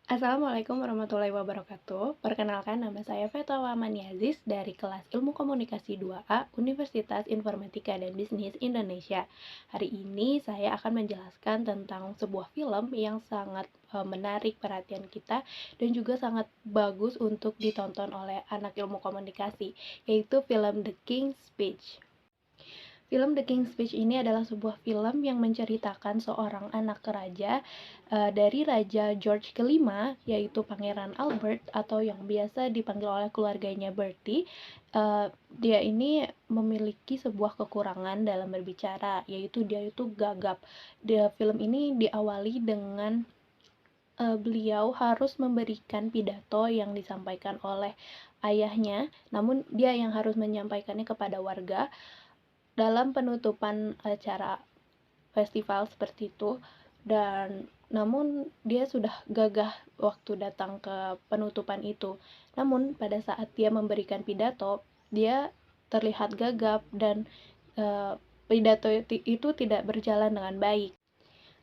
Assalamualaikum warahmatullahi wabarakatuh. Perkenalkan, nama saya Fetawa Maniazis dari kelas Ilmu Komunikasi 2A Universitas Informatika dan Bisnis Indonesia. Hari ini saya akan menjelaskan tentang sebuah film yang sangat menarik perhatian kita dan juga sangat bagus untuk ditonton oleh anak ilmu komunikasi, yaitu film The King's Speech. Film The King's Speech ini adalah sebuah film yang menceritakan seorang anak raja dari Raja George kelima, yaitu Pangeran Albert atau yang biasa dipanggil oleh keluarganya Bertie. Dia ini memiliki sebuah kekurangan dalam berbicara, yaitu dia itu gagap. Film ini diawali dengan beliau harus memberikan pidato yang disampaikan oleh ayahnya, namun dia yang harus menyampaikannya kepada warga dalam penutupan acara festival seperti itu. Dan namun dia sudah gagah waktu datang ke penutupan itu. Namun pada saat dia memberikan pidato, dia terlihat gagap dan pidato itu tidak berjalan dengan baik.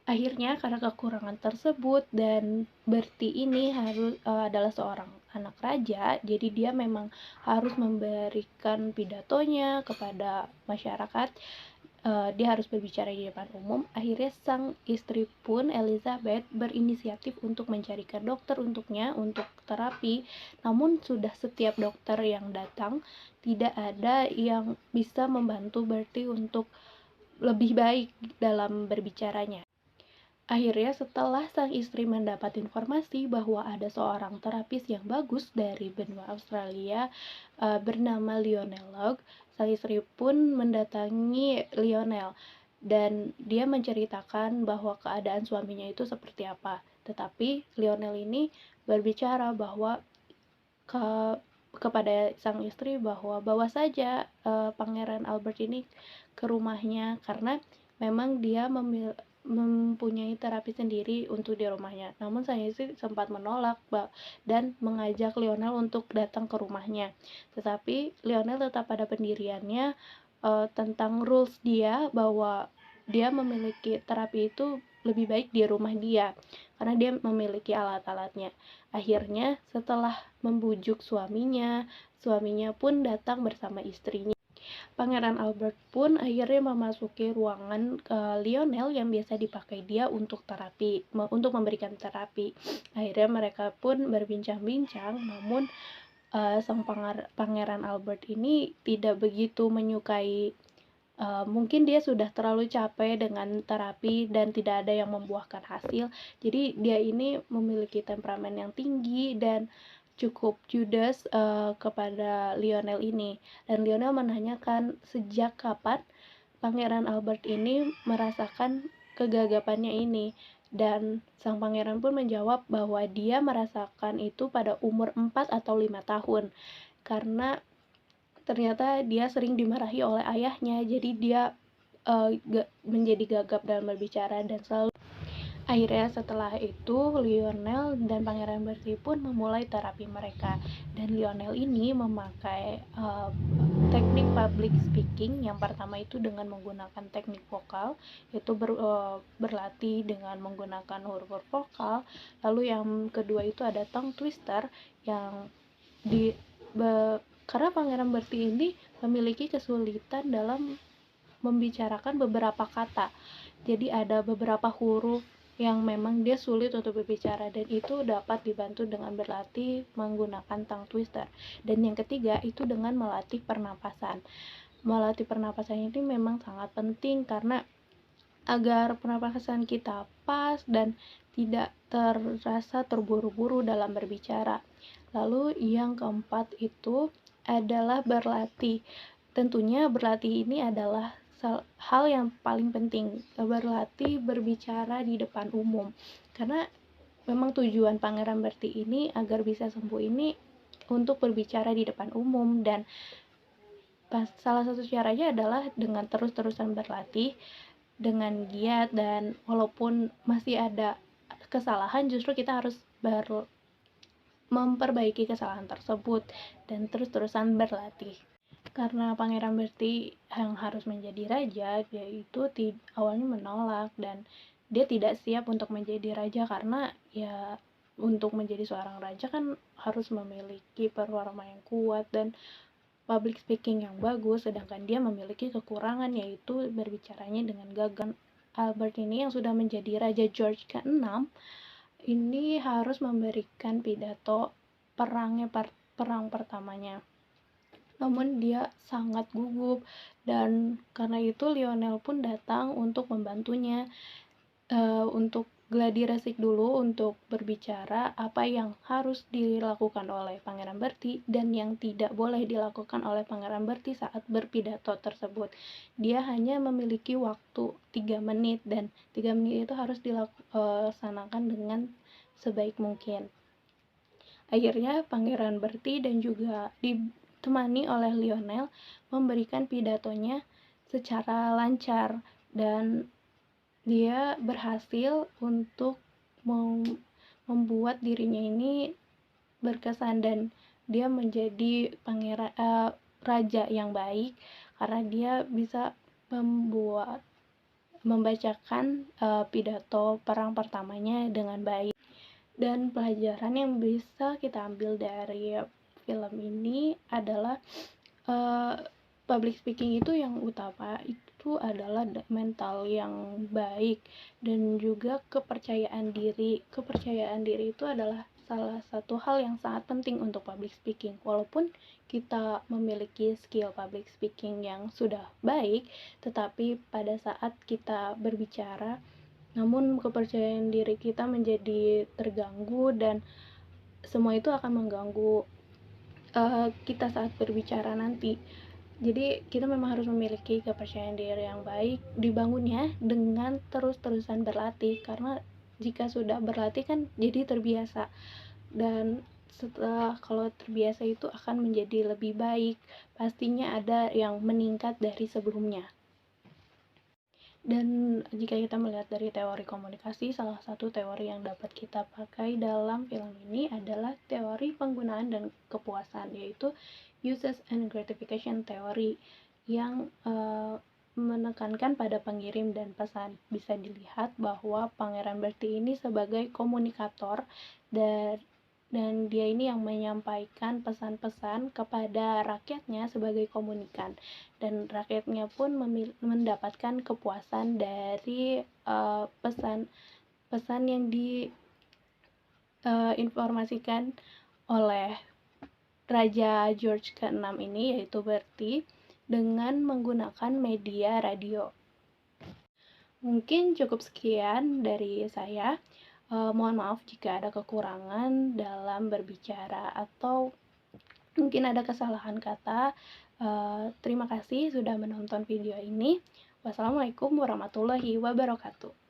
Akhirnya karena kekurangan tersebut dan Bertie ini adalah seorang anak raja, jadi dia memang harus memberikan pidatonya kepada masyarakat. Dia harus berbicara di depan umum. Akhirnya sang istri pun, Elizabeth, berinisiatif untuk mencarikan dokter untuknya untuk terapi. Namun sudah setiap dokter yang datang, tidak ada yang bisa membantu Bertie untuk lebih baik dalam berbicaranya. Akhirnya setelah sang istri mendapat informasi bahwa ada seorang terapis yang bagus dari benua Australia bernama Lionel Log, sang istri pun mendatangi Lionel dan dia menceritakan bahwa keadaan suaminya itu seperti apa. Tetapi Lionel ini berbicara bahwa ke kepada sang istri bahwa bawa saja Pangeran Albert ini ke rumahnya karena memang dia mempunyai terapi sendiri untuk di rumahnya. Namun sang istri sempat menolak dan mengajak Lionel untuk datang ke rumahnya. Tetapi Lionel tetap pada pendiriannya tentang rules dia bahwa dia memiliki terapi itu lebih baik di rumah dia karena dia memiliki alat-alatnya. Akhirnya setelah membujuk suaminya pun datang bersama istrinya. Pangeran Albert pun akhirnya memasuki ruangan Lionel yang biasa dipakai dia untuk untuk memberikan terapi. Akhirnya mereka pun berbincang-bincang, namun sang Pangeran Albert ini tidak begitu menyukai. Mungkin dia sudah terlalu capek dengan terapi dan tidak ada yang membuahkan hasil. Jadi dia ini memiliki temperamen yang tinggi dan cukup judes kepada Lionel ini. Dan Lionel menanyakan sejak kapan Pangeran Albert ini merasakan kegagapannya ini. Dan sang pangeran pun menjawab bahwa dia merasakan itu pada umur 4 atau 5 tahun. Karena ternyata dia sering dimarahi oleh ayahnya, jadi dia menjadi gagap dalam berbicara dan selalu. Akhirnya setelah itu Lionel dan Pangeran Bertie pun memulai terapi mereka, dan Lionel ini memakai teknik public speaking. Yang pertama itu dengan menggunakan teknik vokal, yaitu berlatih dengan menggunakan huruf vokal. Lalu yang kedua itu ada tongue twister yang karena Pangeran Bertie ini memiliki kesulitan dalam membicarakan beberapa kata. Jadi ada beberapa huruf yang memang dia sulit untuk berbicara, dan itu dapat dibantu dengan berlatih menggunakan tongue twister. Dan yang ketiga itu dengan melatih pernapasan. Melatih pernapasan ini memang sangat penting karena agar pernapasan kita pas dan tidak terasa terburu-buru dalam berbicara. Lalu yang keempat itu adalah berlatih. Tentunya berlatih ini adalah hal yang paling penting, berlatih berbicara di depan umum. Karena memang tujuan Pangeran Bertie ini agar bisa sembuh ini untuk berbicara di depan umum, dan salah satu caranya adalah dengan terus-terusan berlatih dengan giat, dan walaupun masih ada kesalahan, justru kita harus memperbaiki kesalahan tersebut dan terus-terusan berlatih. Karena Pangeran Bertie yang harus menjadi raja, dia itu awalnya menolak dan dia tidak siap untuk menjadi raja karena ya untuk menjadi seorang raja kan harus memiliki performa yang kuat dan public speaking yang bagus, sedangkan dia memiliki kekurangan yaitu berbicaranya dengan gagah. Albert ini yang sudah menjadi Raja George ke-6 ini harus memberikan pidato perang pertamanya. Namun dia sangat gugup dan karena itu Lionel pun datang untuk membantunya, untuk gladi resik dulu untuk berbicara apa yang harus dilakukan oleh Pangeran Bertie dan yang tidak boleh dilakukan oleh Pangeran Bertie saat berpidato tersebut. Dia hanya memiliki waktu 3 menit dan 3 menit itu harus dilaksanakan dengan sebaik mungkin. Akhirnya Pangeran Bertie dan juga ditemani oleh Lionel memberikan pidatonya secara lancar dan dia berhasil untuk membuat dirinya ini berkesan dan dia menjadi raja yang baik karena dia bisa membacakan pidato perang pertamanya dengan baik. Dan pelajaran yang bisa kita ambil dari film ini adalah public speaking itu yang utama itu adalah mental yang baik dan juga kepercayaan diri. Kepercayaan diri itu adalah salah satu hal yang sangat penting untuk public speaking. Walaupun kita memiliki skill public speaking yang sudah baik, tetapi pada saat kita berbicara, namun kepercayaan diri kita menjadi terganggu dan semua itu akan mengganggu kita saat berbicara nanti. Jadi kita memang harus memiliki kepercayaan diri yang baik, dibangunnya dengan terus-terusan berlatih karena jika sudah berlatih kan jadi terbiasa dan setelah kalau terbiasa itu akan menjadi lebih baik, pastinya ada yang meningkat dari sebelumnya. Dan jika kita melihat dari teori komunikasi, salah satu teori yang dapat kita pakai dalam film ini adalah teori penggunaan dan kepuasan, yaitu uses and gratification theory yang menekankan pada pengirim dan pesan. Bisa dilihat bahwa Pangeran Bertie ini sebagai komunikator dan dia ini yang menyampaikan pesan-pesan kepada rakyatnya sebagai komunikan, dan rakyatnya pun mendapatkan kepuasan dari pesan-pesan yang diinformasikan oleh Raja George ke-6 ini, yaitu Bertie, dengan menggunakan media radio. Mungkin cukup sekian dari saya. Mohon maaf jika ada kekurangan dalam berbicara atau mungkin ada kesalahan kata. Terima kasih sudah menonton video ini. Wassalamualaikum warahmatullahi wabarakatuh.